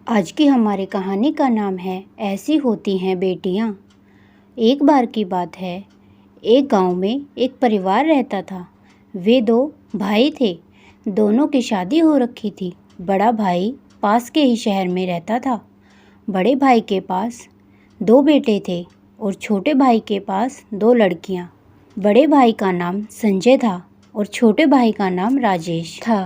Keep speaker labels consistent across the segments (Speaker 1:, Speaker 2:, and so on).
Speaker 1: आज की हमारी कहानी का नाम है ऐसी होती हैं बेटियां। एक बार की बात है, एक गांव में एक परिवार रहता था। वे दो भाई थे। दोनों की शादी हो रखी थी। बड़ा भाई पास के ही शहर में रहता था। बड़े भाई के पास दो बेटे थे और छोटे भाई के पास दो लड़कियां। बड़े भाई का नाम संजय था और छोटे भाई का नाम राजेश था।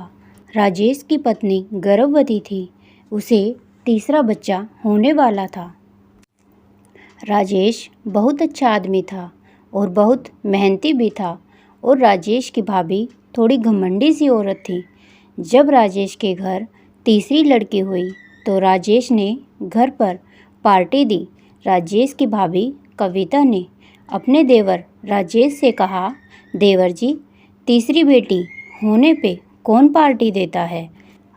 Speaker 1: राजेश की पत्नी गर्भवती थी। उसे तीसरा बच्चा होने वाला था। राजेश बहुत अच्छा आदमी था और बहुत मेहनती भी था। और राजेश की भाभी थोड़ी घमंडी सी औरत थी। जब राजेश के घर तीसरी लड़की हुई तो राजेश ने घर पर पार्टी दी। राजेश की भाभी कविता ने अपने देवर राजेश से कहा, देवर जी, तीसरी बेटी होने पे कौन पार्टी देता है?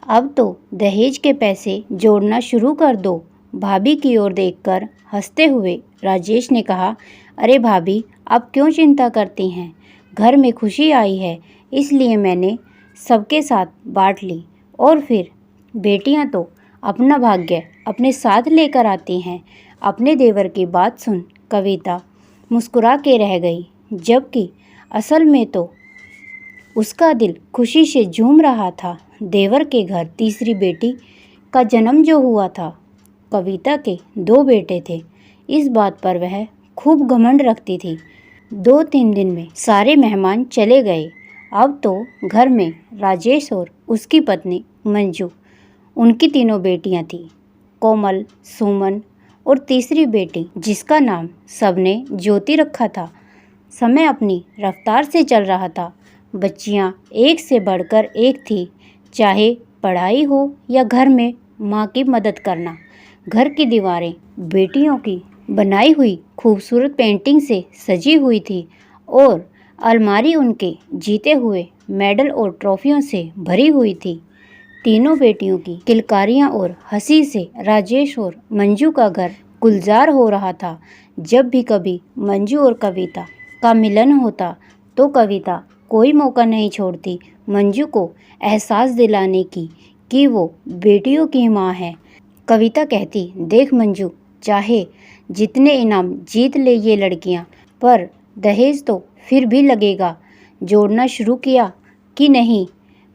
Speaker 1: अब तो दहेज के पैसे जोड़ना शुरू कर दो। भाभी की ओर देखकर हंसते हुए राजेश ने कहा, अरे भाभी, आप क्यों चिंता करती हैं? घर में खुशी आई है इसलिए मैंने सबके साथ बांट ली। और फिर बेटियां तो अपना भाग्य अपने साथ लेकर आती हैं। अपने देवर की बात सुन कविता मुस्कुरा के रह गई, जबकि असल में तो उसका दिल खुशी से झूम रहा था। देवर के घर तीसरी बेटी का जन्म जो हुआ था, कविता के दो बेटे थे। इस बात पर वह खूब घमंड रखती थी। 2-3 दिन में सारे मेहमान चले गए। अब तो घर में राजेश और उसकी पत्नी मंजू, उनकी तीनों बेटियां थीं, कोमल, सुमन और तीसरी बेटी जिसका नाम सबने ज्योति रखा था। समय अपनी रफ्तार से चल रहा था। बच्चियां एक से बढ़कर एक थी, चाहे पढ़ाई हो या घर में माँ की मदद करना। घर की दीवारें बेटियों की बनाई हुई खूबसूरत पेंटिंग से सजी हुई थी और अलमारी उनके जीते हुए मेडल और ट्रॉफियों से भरी हुई थी। तीनों बेटियों की किलकारियां और हंसी से राजेश और मंजू का घर गुलजार हो रहा था। जब भी कभी मंजू और कविता का मिलन होता तो कविता कोई मौका नहीं छोड़ती मंजू को एहसास दिलाने की कि वो बेटियों की माँ है। कविता कहती, देख मंजू, चाहे जितने इनाम जीत ले ये लड़कियाँ, पर दहेज तो फिर भी लगेगा। जोड़ना शुरू किया कि नहीं?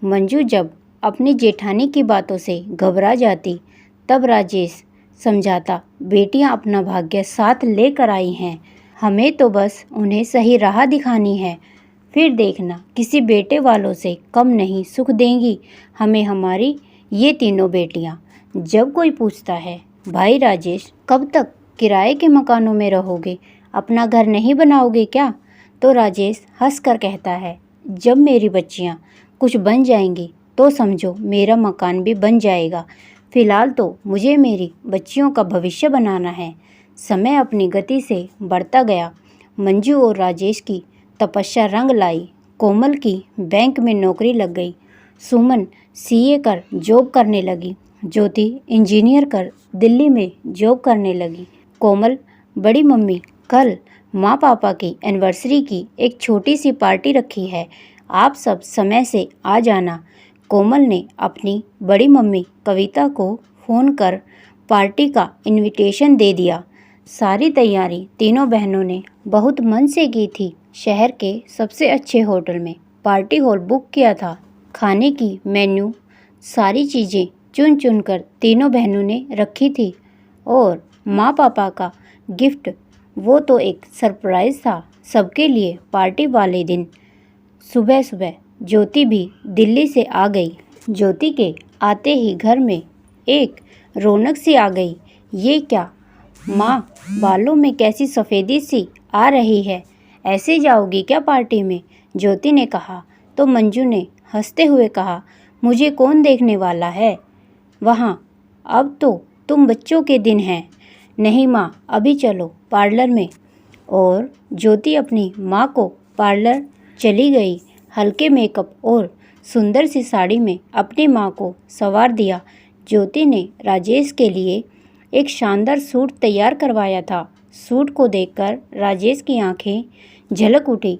Speaker 1: मंजू जब अपनी जेठानी की बातों से घबरा जाती तब राजेश समझाता, बेटियां अपना भाग्य साथ लेकर आई हैं, हमें तो बस उन्हें सही राह दिखानी है। फिर देखना, किसी बेटे वालों से कम नहीं सुख देंगी हमें हमारी ये तीनों बेटियां। जब कोई पूछता है, भाई राजेश, कब तक किराए के मकानों में रहोगे? अपना घर नहीं बनाओगे क्या? तो राजेश हंस कर कहता है, जब मेरी बच्चियां कुछ बन जाएंगी तो समझो मेरा मकान भी बन जाएगा। फिलहाल तो मुझे मेरी बच्चियों का भविष्य बनाना है। समय अपनी गति से बढ़ता गया। मंजू और राजेश की तपस्या रंग लाई। कोमल की बैंक में नौकरी लग गई। सुमन सीए कर जॉब करने लगी। ज्योति इंजीनियर कर दिल्ली में जॉब करने लगी। कोमल, बड़ी मम्मी, कल माँ पापा की एनिवर्सरी की एक छोटी सी पार्टी रखी है, आप सब समय से आ जाना। कोमल ने अपनी बड़ी मम्मी कविता को फ़ोन कर पार्टी का इनविटेशन दे दिया। सारी तैयारी तीनों बहनों ने बहुत मन से की थी। शहर के सबसे अच्छे होटल में पार्टी हॉल बुक किया था। खाने की मेन्यू सारी चीज़ें चुन चुन कर तीनों बहनों ने रखी थी और माँ पापा का गिफ्ट वो तो एक सरप्राइज़ था सबके लिए। पार्टी वाले दिन सुबह सुबह ज्योति भी दिल्ली से आ गई। ज्योति के आते ही घर में एक रौनक सी आ गई। ये क्या माँ, बालों में कैसी सफ़ेदी सी आ रही है, ऐसे जाओगी क्या पार्टी में? ज्योति ने कहा तो मंजू ने हंसते हुए कहा, मुझे कौन देखने वाला है वहाँ, अब तो तुम बच्चों के दिन हैं। नहीं माँ, अभी चलो पार्लर में। और ज्योति अपनी माँ को पार्लर चली गई। हल्के मेकअप और सुंदर सी साड़ी में अपनी माँ को संवार दिया। ज्योति ने राजेश के लिए एक शानदार सूट तैयार करवाया था। सूट को देखकर राजेश की आंखें झलक उठी।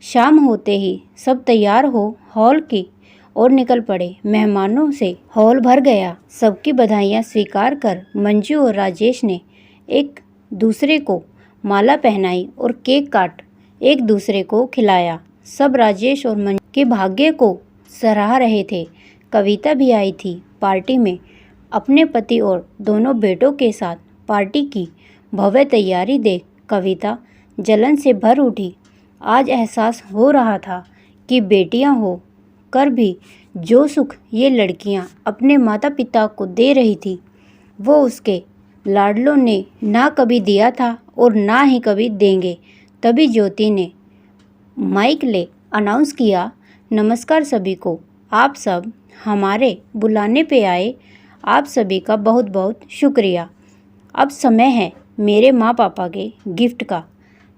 Speaker 1: शाम होते ही सब तैयार हो हॉल की और निकल पड़े। मेहमानों से हॉल भर गया। सबकी बधाइयाँ स्वीकार कर मंजू और राजेश ने एक दूसरे को माला पहनाई और केक काट एक दूसरे को खिलाया। सब राजेश और मंजू के भाग्य को सराह रहे थे। कविता भी आई थी पार्टी में। अपने पति और दोनों बेटों के साथ पार्टी की भव्य तैयारी देख कविता जलन से भर उठी। आज एहसास हो रहा था कि बेटियां हो कर भी जो सुख ये लड़कियां अपने माता पिता को दे रही थी वो उसके लाडलों ने ना कभी दिया था और ना ही कभी देंगे। तभी ज्योति ने माइक ले अनाउंस किया, नमस्कार सभी को, आप सब हमारे बुलाने पे आए, आप सभी का बहुत बहुत शुक्रिया। अब समय है मेरे माँ पापा के गिफ्ट का,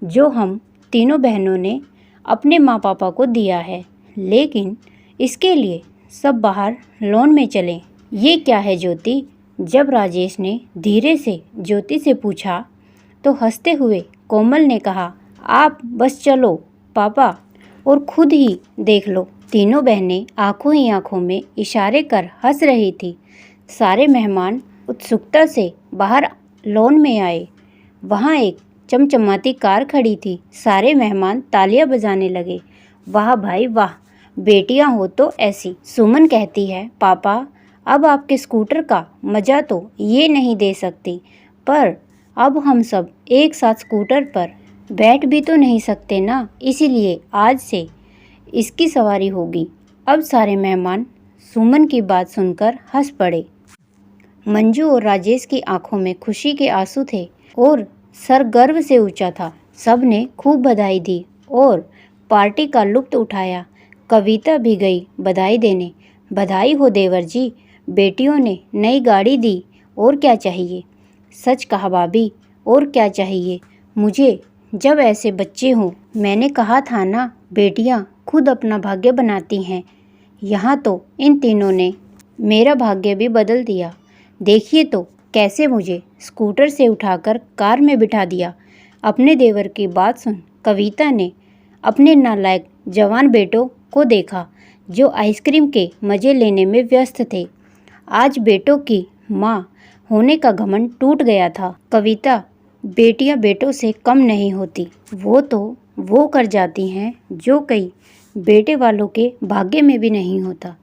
Speaker 1: जो हम तीनों बहनों ने अपने माँ पापा को दिया है, लेकिन इसके लिए सब बाहर लॉन में चलें। ये क्या है ज्योति? जब राजेश ने धीरे से ज्योति से पूछा तो हंसते हुए कोमल ने कहा, आप बस चलो पापा और खुद ही देख लो। तीनों बहनें आंखों ही आंखों में इशारे कर हंस रही थी। सारे मेहमान उत्सुकता से बाहर लॉन में आए। वहाँ एक चमचमाती कार खड़ी थी। सारे मेहमान तालियां बजाने लगे। वाह भाई वाह, बेटियां हो तो ऐसी। सुमन कहती है, पापा अब आपके स्कूटर का मज़ा तो ये नहीं दे सकती, पर अब हम सब एक साथ स्कूटर पर बैठ भी तो नहीं सकते ना, इसीलिए आज से इसकी सवारी होगी। अब सारे मेहमान सुमन की बात सुनकर हंस पड़े। मंजू और राजेश की आंखों में खुशी के आंसू थे और सर गर्व से ऊंचा था। सब ने खूब बधाई दी और पार्टी का लुत्फ उठाया। कविता भी गई बधाई देने। बधाई हो देवर जी, बेटियों ने नई गाड़ी दी, और क्या चाहिए। सच कहा भाभी, और क्या चाहिए मुझे जब ऐसे बच्चे हों। मैंने कहा था ना, बेटियां खुद अपना भाग्य बनाती हैं। यहाँ तो इन तीनों ने मेरा भाग्य भी बदल दिया। देखिए तो कैसे मुझे स्कूटर से उठाकर कार में बिठा दिया। अपने देवर की बात सुन कविता ने अपने नालायक जवान बेटों को देखा, जो आइसक्रीम के मज़े लेने में व्यस्त थे। आज बेटों की माँ होने का घमंड टूट गया था। कविता, बेटियां बेटों से कम नहीं होती। वो तो वो कर जाती हैं जो कई बेटे वालों के भाग्य में भी नहीं होता।